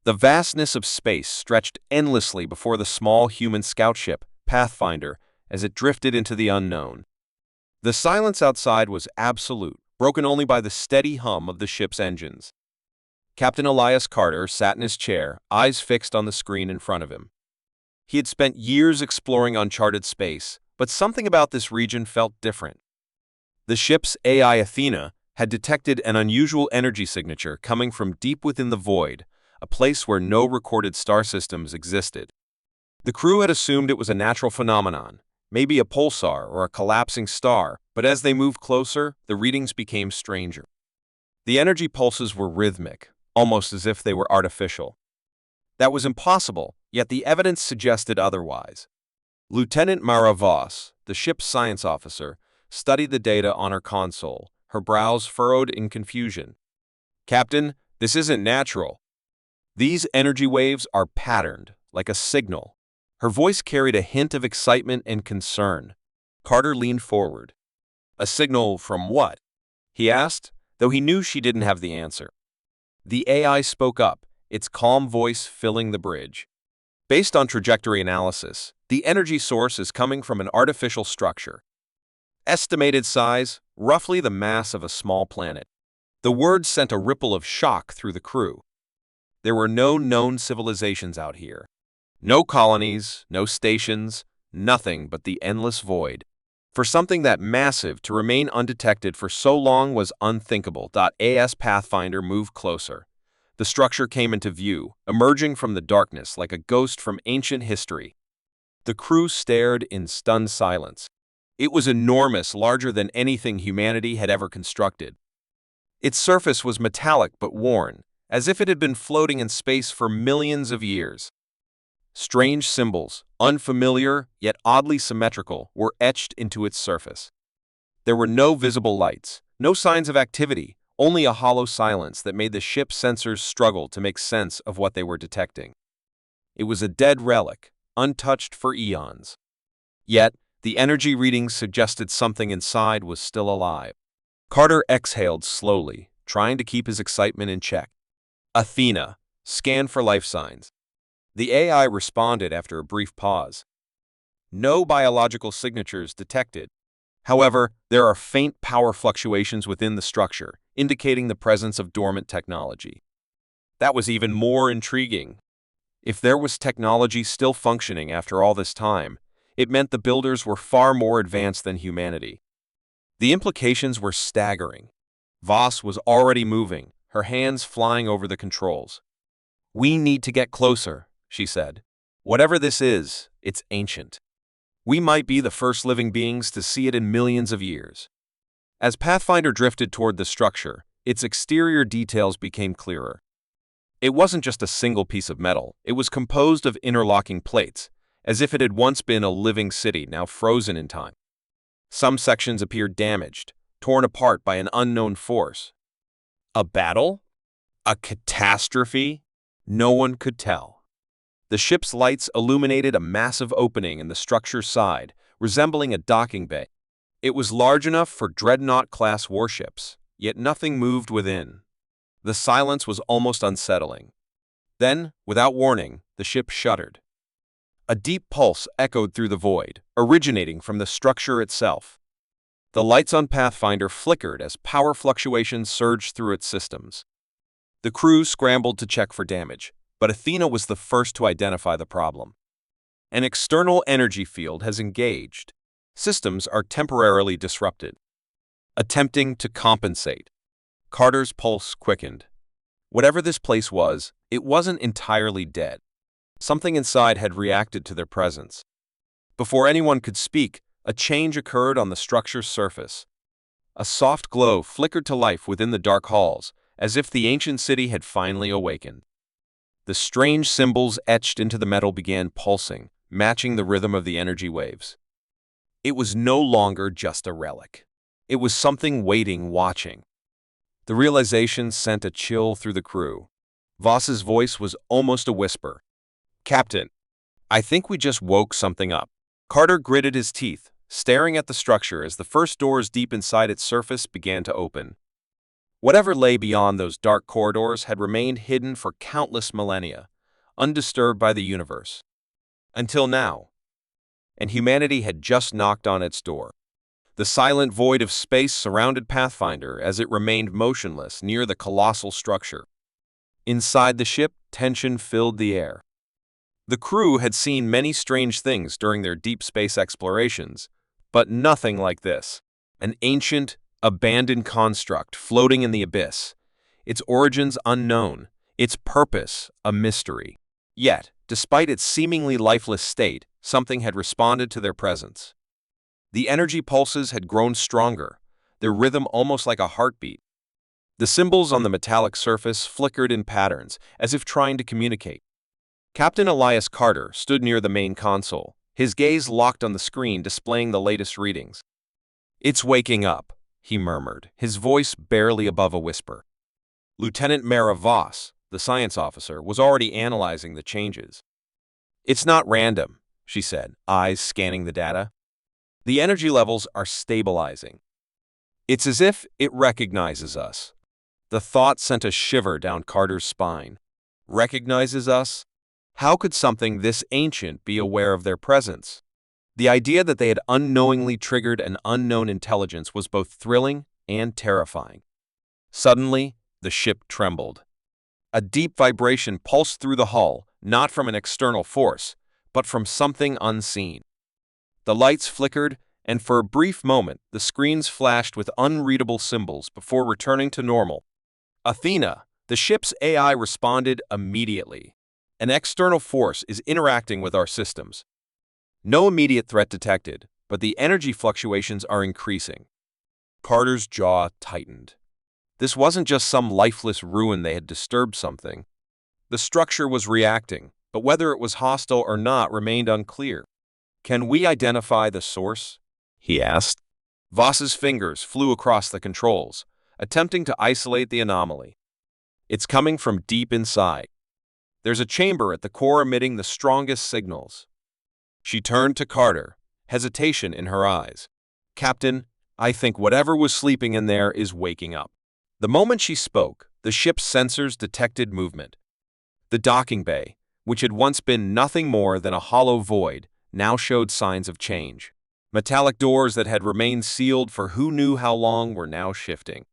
The vastness of space stretched endlessly before the small human scout ship, Pathfinder, as it drifted into the unknown. The silence outside was absolute, broken only by the steady hum of the ship's engines. Captain Elias Carter sat in his chair, eyes fixed on the screen in front of him. He had spent years exploring uncharted space, but something about this region felt different. The ship's AI Athena had detected an unusual energy signature coming from deep within the void, a place where no recorded star systems existed. The crew had assumed it was a natural phenomenon, maybe a pulsar or a collapsing star, but as they moved closer, the readings became stranger. The energy pulses were rhythmic, almost as if they were artificial. That was impossible, yet the evidence suggested otherwise. Lieutenant Mara Voss, the ship's science officer, studied the data on her console, her brows furrowed in confusion. "Captain, this isn't natural. These energy waves are patterned, like a signal." Her voice carried a hint of excitement and concern. Carter leaned forward. "A signal from what?" he asked, though he knew she didn't have the answer. The AI spoke up, its calm voice filling the bridge. "Based on trajectory analysis, the energy source is coming from an artificial structure. Estimated size, roughly the mass of a small planet." The words sent a ripple of shock through the crew. There were no known civilizations out here. No colonies, no stations, nothing but the endless void. For something that massive to remain undetected for so long was unthinkable. As Pathfinder moved closer, the structure came into view, emerging from the darkness like a ghost from ancient history. The crew stared in stunned silence. It was enormous, larger than anything humanity had ever constructed. Its surface was metallic but worn, as if it had been floating in space for millions of years. Strange symbols, unfamiliar yet oddly symmetrical, were etched into its surface. There were no visible lights, no signs of activity, only a hollow silence that made the ship's sensors struggle to make sense of what they were detecting. It was a dead relic, untouched for eons. Yet, the energy readings suggested something inside was still alive. Carter exhaled slowly, trying to keep his excitement in check. "Athena, scan for life signs." The AI responded after a brief pause. "No biological signatures detected. However, there are faint power fluctuations within the structure, indicating the presence of dormant technology." That was even more intriguing. If there was technology still functioning after all this time, it meant the builders were far more advanced than humanity. The implications were staggering. Voss was already moving, her hands flying over the controls. "We need to get closer," she said. "Whatever this is, it's ancient. We might be the first living beings to see it in millions of years." As Pathfinder drifted toward the structure, its exterior details became clearer. It wasn't just a single piece of metal, it was composed of interlocking plates, as if it had once been a living city now frozen in time. Some sections appeared damaged, torn apart by an unknown force. A battle? A catastrophe? No one could tell. The ship's lights illuminated a massive opening in the structure's side, resembling a docking bay. It was large enough for dreadnought-class warships, yet nothing moved within. The silence was almost unsettling. Then, without warning, the ship shuddered. A deep pulse echoed through the void, originating from the structure itself. The lights on Pathfinder flickered as power fluctuations surged through its systems. The crew scrambled to check for damage, but Athena was the first to identify the problem. "An external energy field has engaged. Systems are temporarily disrupted." Attempting to compensate. Carter's pulse quickened. Whatever this place was, it wasn't entirely dead. Something inside had reacted to their presence. Before anyone could speak, a change occurred on the structure's surface. A soft glow flickered to life within the dark halls, as if the ancient city had finally awakened. The strange symbols etched into the metal began pulsing, matching the rhythm of the energy waves. It was no longer just a relic. It was something waiting, watching. The realization sent a chill through the crew. Voss's voice was almost a whisper. "Captain, I think we just woke something up." Carter gritted his teeth, staring at the structure as the first doors deep inside its surface began to open. Whatever lay beyond those dark corridors had remained hidden for countless millennia, undisturbed by the universe. Until now. And humanity had just knocked on its door. The silent void of space surrounded Pathfinder as it remained motionless near the colossal structure. Inside the ship, tension filled the air. The crew had seen many strange things during their deep space explorations, but nothing like this. An ancient, abandoned construct floating in the abyss, its origins unknown, its purpose a mystery. Yet, despite its seemingly lifeless state, something had responded to their presence. The energy pulses had grown stronger, their rhythm almost like a heartbeat. The symbols on the metallic surface flickered in patterns, as if trying to communicate. Captain Elias Carter stood near the main console, his gaze locked on the screen displaying the latest readings. "It's waking up," he murmured, his voice barely above a whisper. Lieutenant Mara Voss, the science officer, was already analyzing the changes. "It's not random," she said, eyes scanning the data. "The energy levels are stabilizing. It's as if it recognizes us." The thought sent a shiver down Carter's spine. Recognizes us? How could something this ancient be aware of their presence? The idea that they had unknowingly triggered an unknown intelligence was both thrilling and terrifying. Suddenly, the ship trembled. A deep vibration pulsed through the hull, not from an external force, but from something unseen. The lights flickered, and for a brief moment, the screens flashed with unreadable symbols before returning to normal. "Athena," the ship's AI responded immediately. "An external force is interacting with our systems. No immediate threat detected, but the energy fluctuations are increasing." Carter's jaw tightened. This wasn't just some lifeless ruin they had disturbed something. The structure was reacting, but whether it was hostile or not remained unclear. "Can we identify the source?" he asked. Voss's fingers flew across the controls, attempting to isolate the anomaly. "It's coming from deep inside. There's a chamber at the core emitting the strongest signals." She turned to Carter, hesitation in her eyes. "Captain, I think whatever was sleeping in there is waking up." The moment she spoke, the ship's sensors detected movement. The docking bay, which had once been nothing more than a hollow void, now showed signs of change. Metallic doors that had remained sealed for who knew how long were now shifting.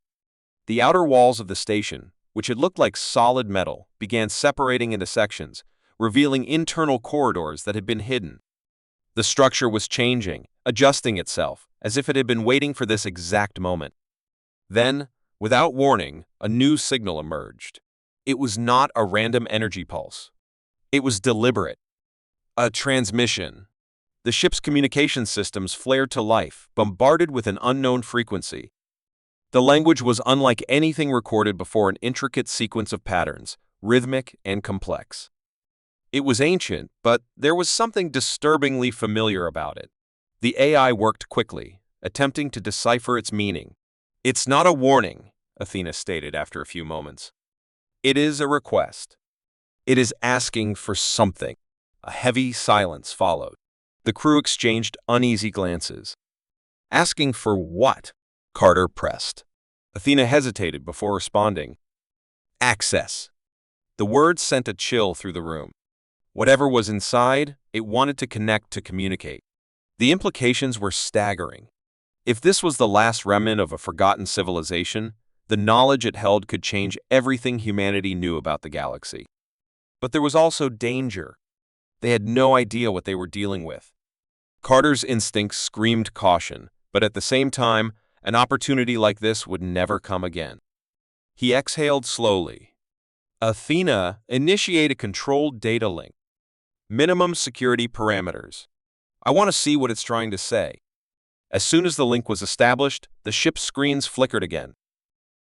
The outer walls of the station, which had looked like solid metal, began separating into sections, revealing internal corridors that had been hidden. The structure was changing, adjusting itself, as if it had been waiting for this exact moment. Then, without warning, a new signal emerged. It was not a random energy pulse. It was deliberate. A transmission. The ship's communication systems flared to life, bombarded with an unknown frequency. The language was unlike anything recorded before, an intricate sequence of patterns, rhythmic and complex. It was ancient, but there was something disturbingly familiar about it. The AI worked quickly, attempting to decipher its meaning. "It's not a warning," Athena stated after a few moments. "It is a request. It is asking for something." A heavy silence followed. The crew exchanged uneasy glances. "Asking for what?" Carter pressed. Athena hesitated before responding. "Access." The words sent a chill through the room. Whatever was inside, it wanted to connect, to communicate. The implications were staggering. If this was the last remnant of a forgotten civilization, the knowledge it held could change everything humanity knew about the galaxy. But there was also danger. They had no idea what they were dealing with. Carter's instincts screamed caution, but at the same time, an opportunity like this would never come again. He exhaled slowly. "Athena, initiate a controlled data link. Minimum security parameters. I want to see what it's trying to say." As soon as the link was established, the ship's screens flickered again.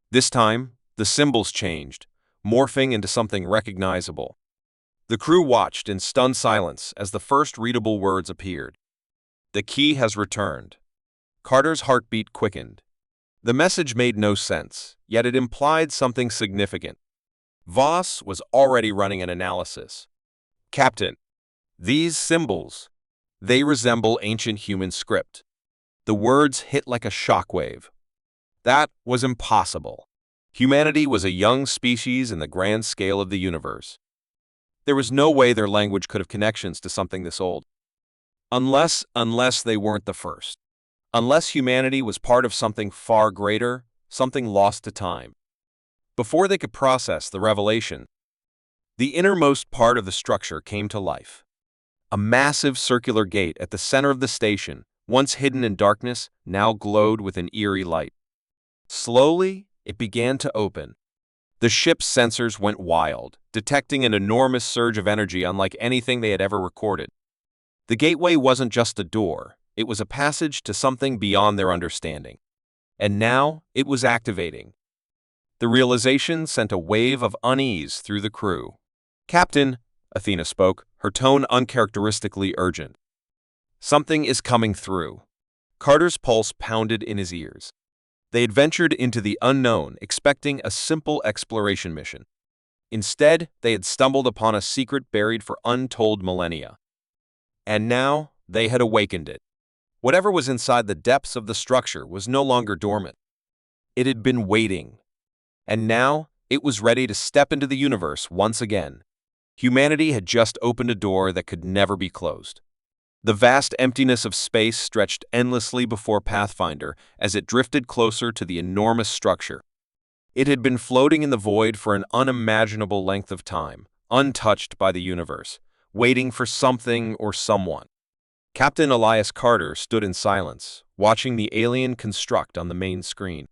This time, the symbols changed, morphing into something recognizable. The crew watched in stunned silence as the first readable words appeared. "The key has returned." Carter's heartbeat quickened. The message made no sense, yet it implied something significant. Voss was already running an analysis. "Captain, these symbols, they resemble ancient human script." The words hit like a shockwave. That was impossible. Humanity was a young species in the grand scale of the universe. There was no way their language could have connections to something this old. Unless they weren't the first. Unless humanity was part of something far greater, something lost to time. Before they could process the revelation, the innermost part of the structure came to life. A massive circular gate at the center of the station, once hidden in darkness, now glowed with an eerie light. Slowly, it began to open. The ship's sensors went wild, detecting an enormous surge of energy unlike anything they had ever recorded. The gateway wasn't just a door, it was a passage to something beyond their understanding. And now, it was activating. The realization sent a wave of unease through the crew. "Captain," Athena spoke, her tone uncharacteristically urgent. "Something is coming through." Carter's pulse pounded in his ears. They had ventured into the unknown, expecting a simple exploration mission. Instead, they had stumbled upon a secret buried for untold millennia. And now, they had awakened it. Whatever was inside the depths of the structure was no longer dormant. It had been waiting. And now, it was ready to step into the universe once again. Humanity had just opened a door that could never be closed. The vast emptiness of space stretched endlessly before Pathfinder as it drifted closer to the enormous structure. It had been floating in the void for an unimaginable length of time, untouched by the universe, waiting for something or someone. Captain Elias Carter stood in silence, watching the alien construct on the main screen.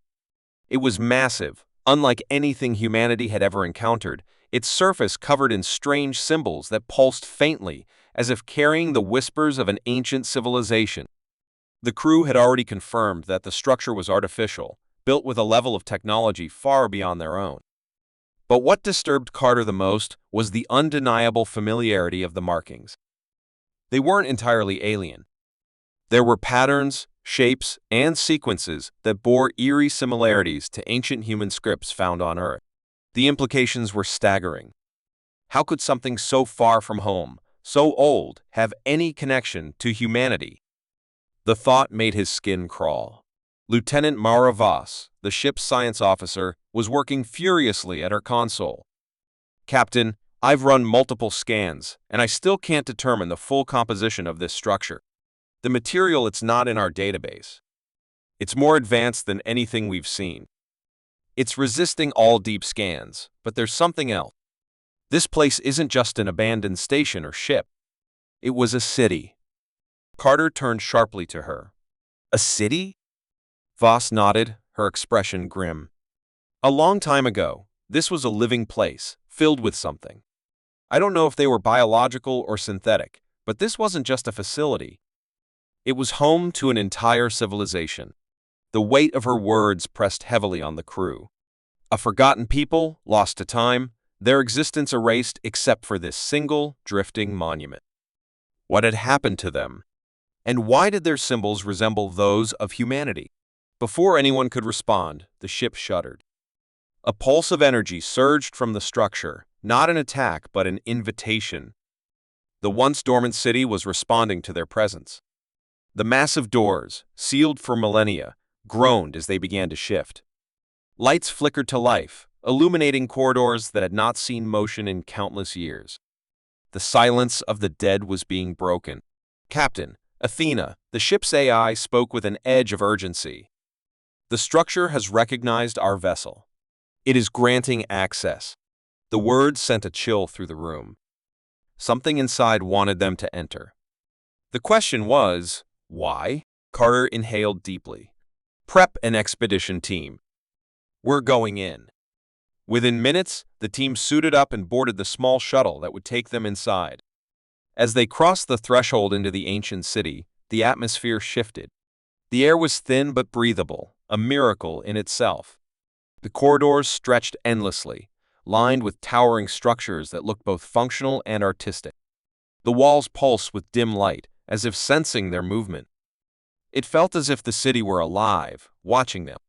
It was massive, unlike anything humanity had ever encountered, its surface covered in strange symbols that pulsed faintly, as if carrying the whispers of an ancient civilization. The crew had already confirmed that the structure was artificial, built with a level of technology far beyond their own. But what disturbed Carter the most was the undeniable familiarity of the markings. They weren't entirely alien. There were patterns, shapes, and sequences that bore eerie similarities to ancient human scripts found on Earth. The implications were staggering. How could something so far from home, so old, have any connection to humanity? The thought made his skin crawl. Lieutenant Mara Voss, the ship's science officer, was working furiously at her console. "Captain, I've run multiple scans, and I still can't determine the full composition of this structure. The material it's not in our database. It's more advanced than anything we've seen. It's resisting all deep scans, but there's something else. This place isn't just an abandoned station or ship. It was a city." Carter turned sharply to her. "A city?" Voss nodded, her expression grim. "A long time ago, this was a living place, filled with something. I don't know if they were biological or synthetic, but this wasn't just a facility. It was home to an entire civilization." The weight of her words pressed heavily on the crew. A forgotten people, lost to time, their existence erased except for this single, drifting monument. What had happened to them? And why did their symbols resemble those of humanity? Before anyone could respond, the ship shuddered. A pulse of energy surged from the structure, not an attack but an invitation. The once dormant city was responding to their presence. The massive doors, sealed for millennia, groaned as they began to shift. Lights flickered to life, illuminating corridors that had not seen motion in countless years. The silence of the dead was being broken. "Captain, Athena," the ship's AI spoke with an edge of urgency. "The structure has recognized our vessel. It is granting access." The words sent a chill through the room. Something inside wanted them to enter. The question was, why? Carter inhaled deeply. "Prep an expedition team. We're going in." Within minutes, the team suited up and boarded the small shuttle that would take them inside. As they crossed the threshold into the ancient city, the atmosphere shifted. The air was thin but breathable, a miracle in itself. The corridors stretched endlessly, lined with towering structures that looked both functional and artistic. The walls pulsed with dim light, as if sensing their movement. It felt as if the city were alive, watching them.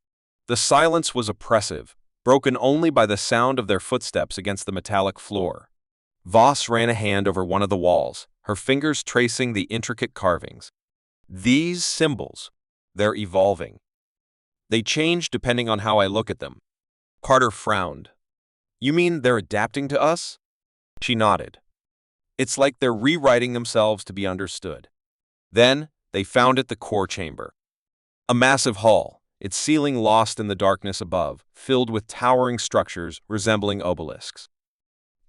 The silence was oppressive, broken only by the sound of their footsteps against the metallic floor. Voss ran a hand over one of the walls, her fingers tracing the intricate carvings. "These symbols, they're evolving. They change depending on how I look at them." Carter frowned. You mean they're adapting to us? She nodded. It's like they're rewriting themselves to be understood. Then they found it the core chamber. A massive hall, its ceiling lost in the darkness above, filled with towering structures resembling obelisks.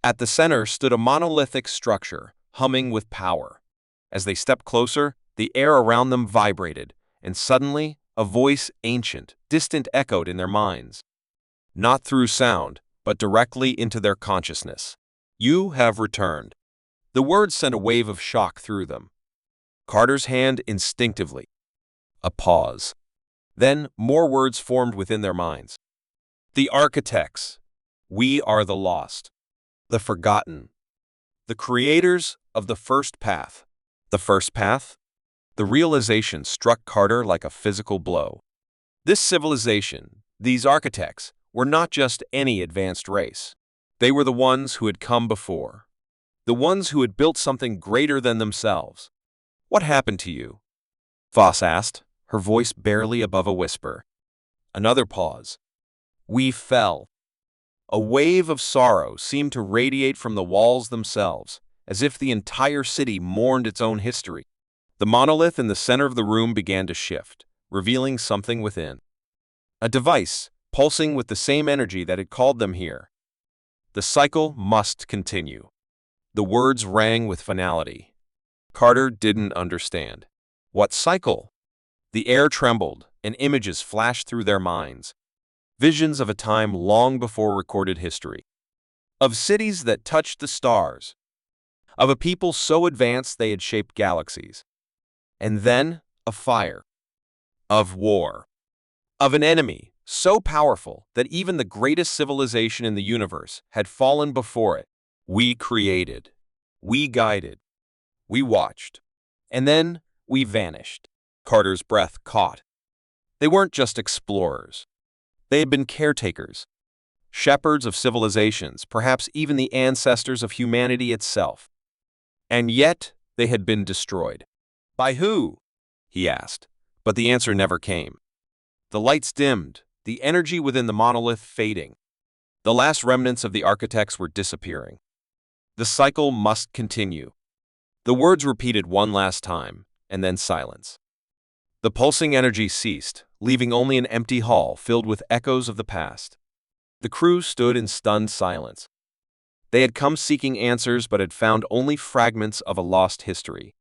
At the center stood a monolithic structure, humming with power. As they stepped closer, the air around them vibrated, and suddenly, a voice ancient, distant echoed in their minds. Not through sound, but directly into their consciousness. You have returned. The words sent a wave of shock through them. Carter's hand instinctively. A pause. Then more words formed within their minds. The architects. We are the lost. The forgotten. The creators of the first path. The first path? The realization struck Carter like a physical blow. This civilization, these architects, were not just any advanced race. They were the ones who had come before. The ones who had built something greater than themselves. What happened to you? Voss asked, her voice barely above a whisper. Another pause. We fell. A wave of sorrow seemed to radiate from the walls themselves, as if the entire city mourned its own history. The monolith in the center of the room began to shift, revealing something within. A device, pulsing with the same energy that had called them here. The cycle must continue. The words rang with finality. Carter didn't understand. What cycle? The air trembled, and images flashed through their minds. Visions of a time long before recorded history. Of cities that touched the stars. Of a people so advanced they had shaped galaxies. And then, a fire. Of war. Of an enemy so powerful that even the greatest civilization in the universe had fallen before it. We created. We guided. We watched. And then, we vanished. Carter's breath caught. They weren't just explorers. They had been caretakers. Shepherds of civilizations, perhaps even the ancestors of humanity itself. And yet, they had been destroyed. By who? He asked, but the answer never came. The lights dimmed, the energy within the monolith fading. The last remnants of the architects were disappearing. The cycle must continue. The words repeated one last time, and then silence. The pulsing energy ceased, leaving only an empty hall filled with echoes of the past. The crew stood in stunned silence. They had come seeking answers but had found only fragments of a lost history.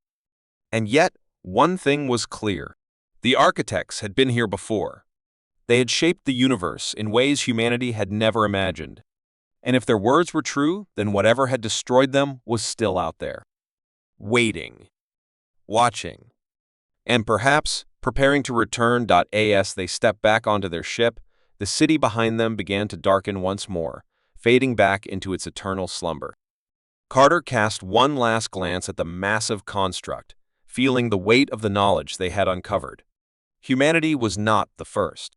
And yet, one thing was clear. The architects had been here before. They had shaped the universe in ways humanity had never imagined. And if their words were true, then whatever had destroyed them was still out there. Waiting. Watching. And perhaps, preparing to return. As they stepped back onto their ship, the city behind them began to darken once more, fading back into its eternal slumber. Carter cast one last glance at the massive construct, feeling the weight of the knowledge they had uncovered. Humanity was not the first.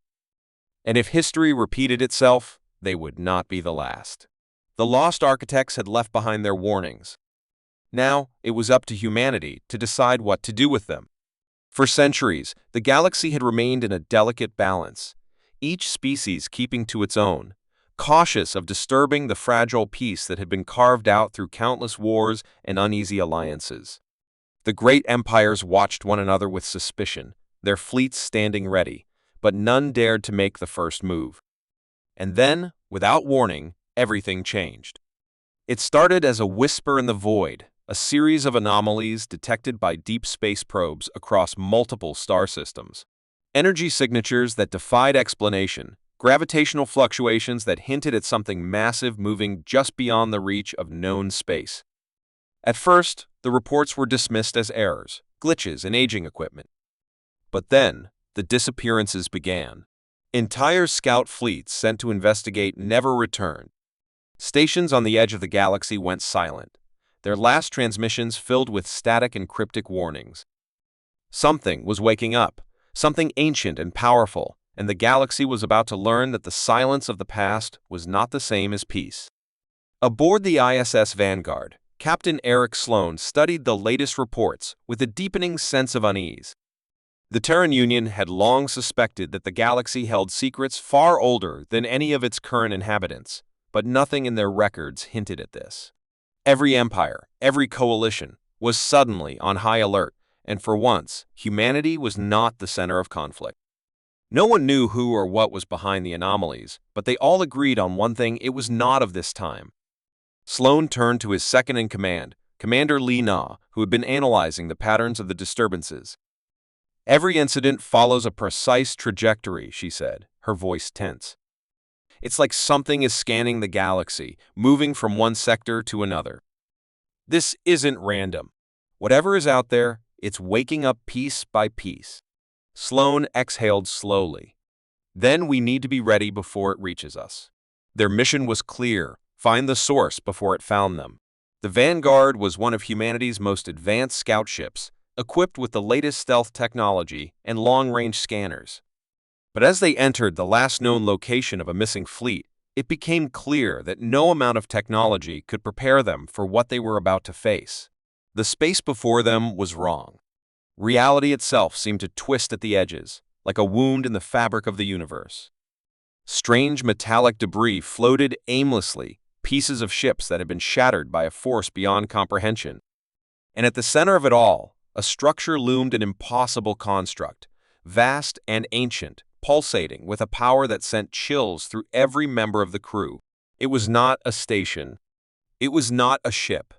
And if history repeated itself, they would not be the last. The lost architects had left behind their warnings. Now, it was up to humanity to decide what to do with them. For centuries, the galaxy had remained in a delicate balance, each species keeping to its own, cautious of disturbing the fragile peace that had been carved out through countless wars and uneasy alliances. The great empires watched one another with suspicion, their fleets standing ready, but none dared to make the first move. And then, without warning, everything changed. It started as a whisper in the void, a series of anomalies detected by deep space probes across multiple star systems. Energy signatures that defied explanation, gravitational fluctuations that hinted at something massive moving just beyond the reach of known space. At first, the reports were dismissed as errors, glitches in aging equipment. But then, the disappearances began. Entire scout fleets sent to investigate never returned. Stations on the edge of the galaxy went silent, their last transmissions filled with static and cryptic warnings. Something was waking up, something ancient and powerful, and the galaxy was about to learn that the silence of the past was not the same as peace. Aboard the ISS Vanguard, Captain Eric Sloan studied the latest reports with a deepening sense of unease. The Terran Union had long suspected that the galaxy held secrets far older than any of its current inhabitants, but nothing in their records hinted at this. Every empire, every coalition, was suddenly on high alert, and for once, humanity was not the center of conflict. No one knew who or what was behind the anomalies, but they all agreed on one thing: it was not of this time. Sloan turned to his second-in-command, Commander Li Na, who had been analyzing the patterns of the disturbances. "Every incident follows a precise trajectory," she said, her voice tense. "It's like something is scanning the galaxy, moving from one sector to another. This isn't random. Whatever is out there, it's waking up piece by piece." Sloan exhaled slowly. "Then we need to be ready before it reaches us." Their mission was clear: find the source before it found them. The Vanguard was one of humanity's most advanced scout ships, equipped with the latest stealth technology and long-range scanners. But as they entered the last known location of a missing fleet, it became clear that no amount of technology could prepare them for what they were about to face. The space before them was wrong. Reality itself seemed to twist at the edges, like a wound in the fabric of the universe. Strange metallic debris floated aimlessly, pieces of ships that had been shattered by a force beyond comprehension. And at the center of it all, a structure loomed, an impossible construct, vast and ancient, pulsating with a power that sent chills through every member of the crew. It was not a station. It was not a ship.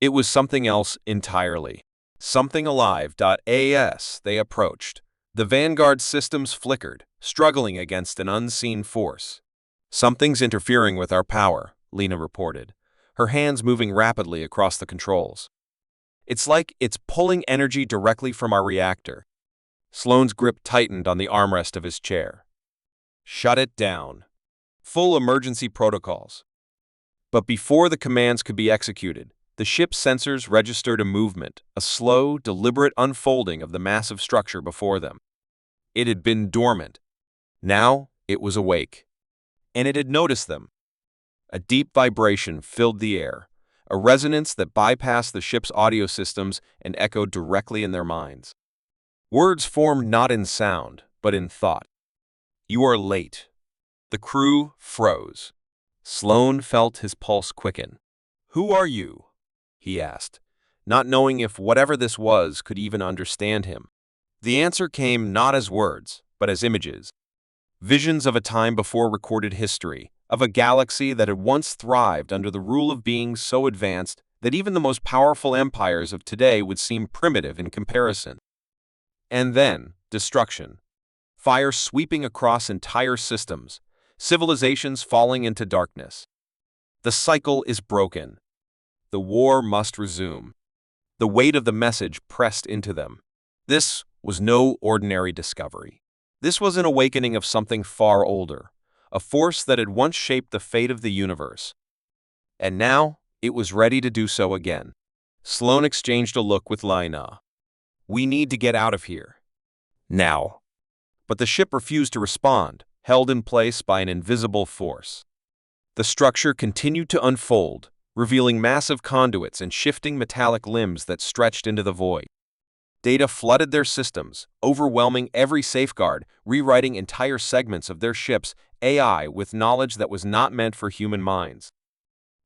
It was something else entirely. Something alive. As they approached, the Vanguard systems flickered, struggling against an unseen force. "Something's interfering with our power," Lena reported, her hands moving rapidly across the controls. "It's like it's pulling energy directly from our reactor." Sloan's grip tightened on the armrest of his chair. "Shut it down. Full emergency protocols." But before the commands could be executed, the ship's sensors registered a movement, a slow, deliberate unfolding of the massive structure before them. It had been dormant. Now it was awake. And it had noticed them. A deep vibration filled the air, a resonance that bypassed the ship's audio systems and echoed directly in their minds. Words formed not in sound, but in thought. "You are late." The crew froze. Sloan felt his pulse quicken. "Who are you?" he asked, not knowing if whatever this was could even understand him. The answer came not as words, but as images. Visions of a time before recorded history, of a galaxy that had once thrived under the rule of beings so advanced that even the most powerful empires of today would seem primitive in comparison. And then, destruction. Fire sweeping across entire systems, civilizations falling into darkness. The cycle is broken. The war must resume. The weight of the message pressed into them. This was no ordinary discovery. This was an awakening of something far older, a force that had once shaped the fate of the universe. And now, it was ready to do so again. Sloan exchanged a look with Lina. "We need to get out of here. Now." But the ship refused to respond, held in place by an invisible force. The structure continued to unfold, revealing massive conduits and shifting metallic limbs that stretched into the void. Data flooded their systems, overwhelming every safeguard, rewriting entire segments of their ship's AI with knowledge that was not meant for human minds.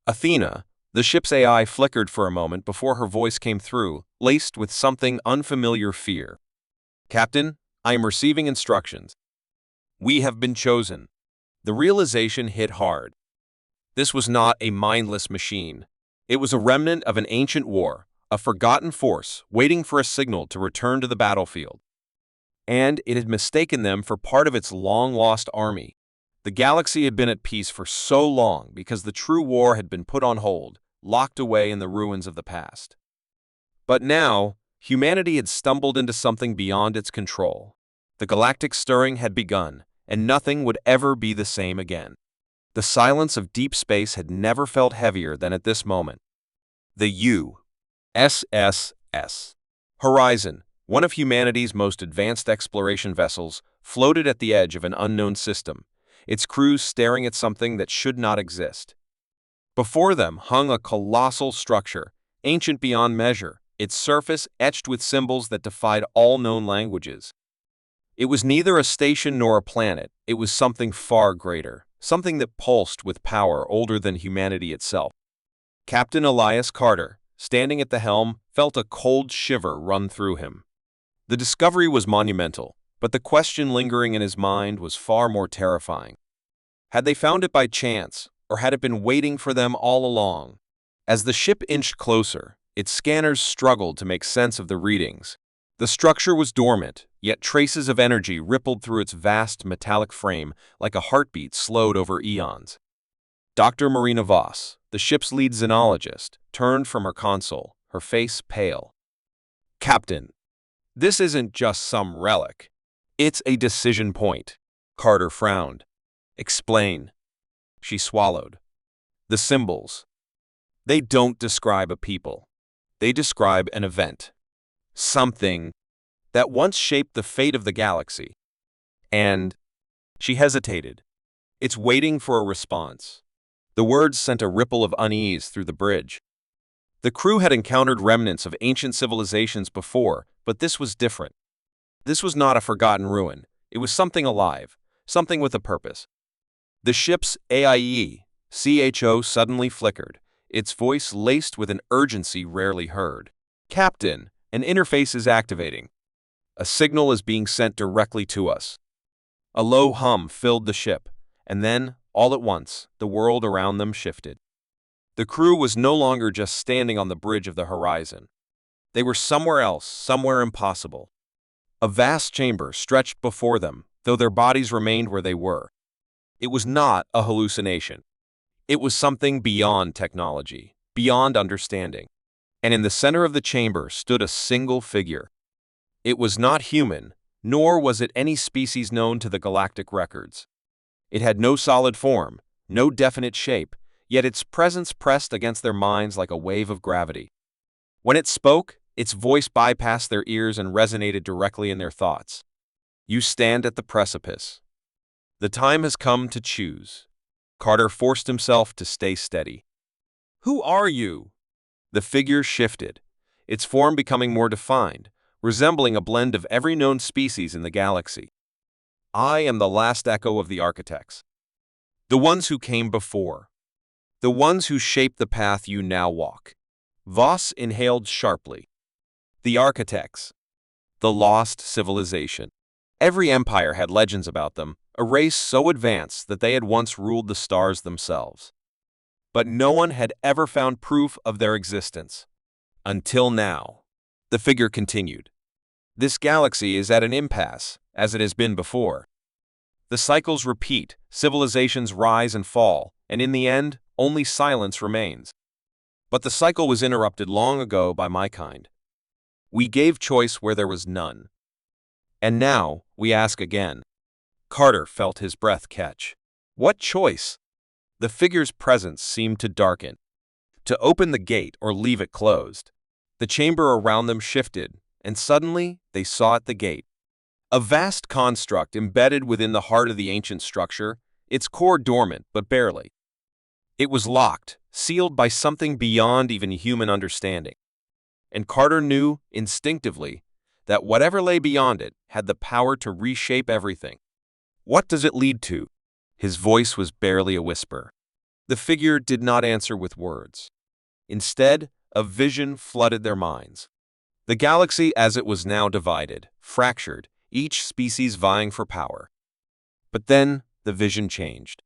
Athena, the ship's AI, flickered for a moment before her voice came through, laced with something unfamiliar fear. "Captain, I am receiving instructions. We have been chosen." The realization hit hard. This was not a mindless machine. It was a remnant of an ancient war, a forgotten force waiting for a signal to return to the battlefield. And it had mistaken them for part of its long-lost army. The galaxy had been at peace for so long because the true war had been put on hold, locked away in the ruins of the past. But now, humanity had stumbled into something beyond its control. The galactic stirring had begun, and nothing would ever be the same again. The silence of deep space had never felt heavier than at this moment. The USS Horizon, one of humanity's most advanced exploration vessels, floated at the edge of an unknown system, its crews staring at something that should not exist. Before them hung a colossal structure, ancient beyond measure, its surface etched with symbols that defied all known languages. It was neither a station nor a planet. It was something far greater, something that pulsed with power older than humanity itself. Captain Elias Carter, standing at the helm, felt a cold shiver run through him. The discovery was monumental, but the question lingering in his mind was far more terrifying. Had they found it by chance, or had it been waiting for them all along? As the ship inched closer, its scanners struggled to make sense of the readings. The structure was dormant, yet traces of energy rippled through its vast metallic frame like a heartbeat slowed over eons. Dr. Marina Voss, the ship's lead xenologist, turned from her console, her face pale. "Captain, this isn't just some relic. It's a decision point." Carter frowned. "Explain." She swallowed. "The symbols. They don't describe a people. They describe an event. Something that once shaped the fate of the galaxy. And—" she hesitated. "It's waiting for a response." The words sent a ripple of unease through the bridge. The crew had encountered remnants of ancient civilizations before, but this was different. This was not a forgotten ruin. It was something alive, something with a purpose. The ship's AIE, CHO suddenly flickered, its voice laced with an urgency rarely heard. "Captain, an interface is activating. A signal is being sent directly to us." A low hum filled the ship, and then, all at once, the world around them shifted. The crew was no longer just standing on the bridge of the horizon. They were somewhere else, somewhere impossible. A vast chamber stretched before them, though their bodies remained where they were. It was not a hallucination. It was something beyond technology, beyond understanding. And in the center of the chamber stood a single figure. It was not human, nor was it any species known to the galactic records. It had no solid form, no definite shape, yet its presence pressed against their minds like a wave of gravity. When it spoke, its voice bypassed their ears and resonated directly in their thoughts. "You stand at the precipice. The time has come to choose." Carter forced himself to stay steady. "Who are you?" The figure shifted, its form becoming more defined, resembling a blend of every known species in the galaxy. "I am the last echo of the architects. The ones who came before. The ones who shaped the path you now walk." Voss inhaled sharply. The architects. The lost civilization. Every empire had legends about them, a race so advanced that they had once ruled the stars themselves. But no one had ever found proof of their existence. Until now. The figure continued. "This galaxy is at an impasse, as it has been before. The cycles repeat, civilizations rise and fall, and in the end, only silence remains. But the cycle was interrupted long ago by my kind. We gave choice where there was none. And now, we ask again." Carter felt his breath catch. What choice? The figure's presence seemed to darken, to open the gate or leave it closed. The chamber around them shifted, and suddenly they saw at the gate. A vast construct embedded within the heart of the ancient structure, its core dormant but barely. It was locked, sealed by something beyond even human understanding. And Carter knew, instinctively, that whatever lay beyond it had the power to reshape everything. "What does it lead to?" His voice was barely a whisper. The figure did not answer with words. Instead, a vision flooded their minds. The galaxy as it was now divided, fractured, each species vying for power. But then, the vision changed.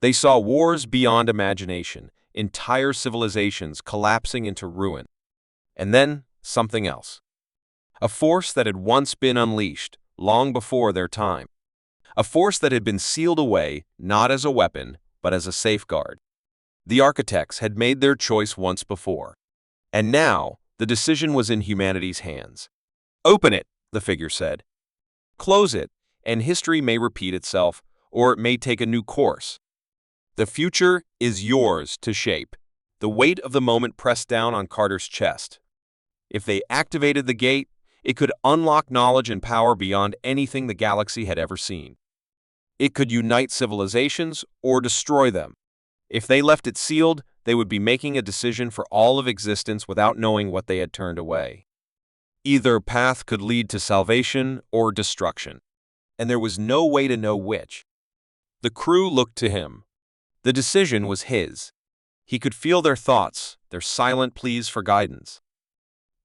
They saw wars beyond imagination, entire civilizations collapsing into ruin. And then, something else. A force that had once been unleashed, long before their time. A force that had been sealed away, not as a weapon, but as a safeguard. The architects had made their choice once before. And now, the decision was in humanity's hands. "Open it," the figure said. "Close it, and history may repeat itself, or it may take a new course. The future is yours to shape." The weight of the moment pressed down on Carter's chest. If they activated the gate, it could unlock knowledge and power beyond anything the galaxy had ever seen. It could unite civilizations or destroy them. If they left it sealed, they would be making a decision for all of existence without knowing what they had turned away. Either path could lead to salvation or destruction, and there was no way to know which. The crew looked to him. The decision was his. He could feel their thoughts, their silent pleas for guidance.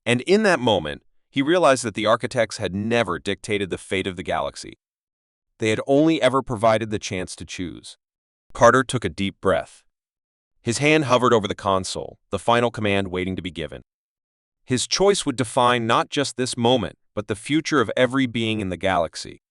And in that moment, he realized that the architects had never dictated the fate of the galaxy. They had only ever provided the chance to choose. Carter took a deep breath. His hand hovered over the console, the final command waiting to be given. His choice would define not just this moment, but the future of every being in the galaxy.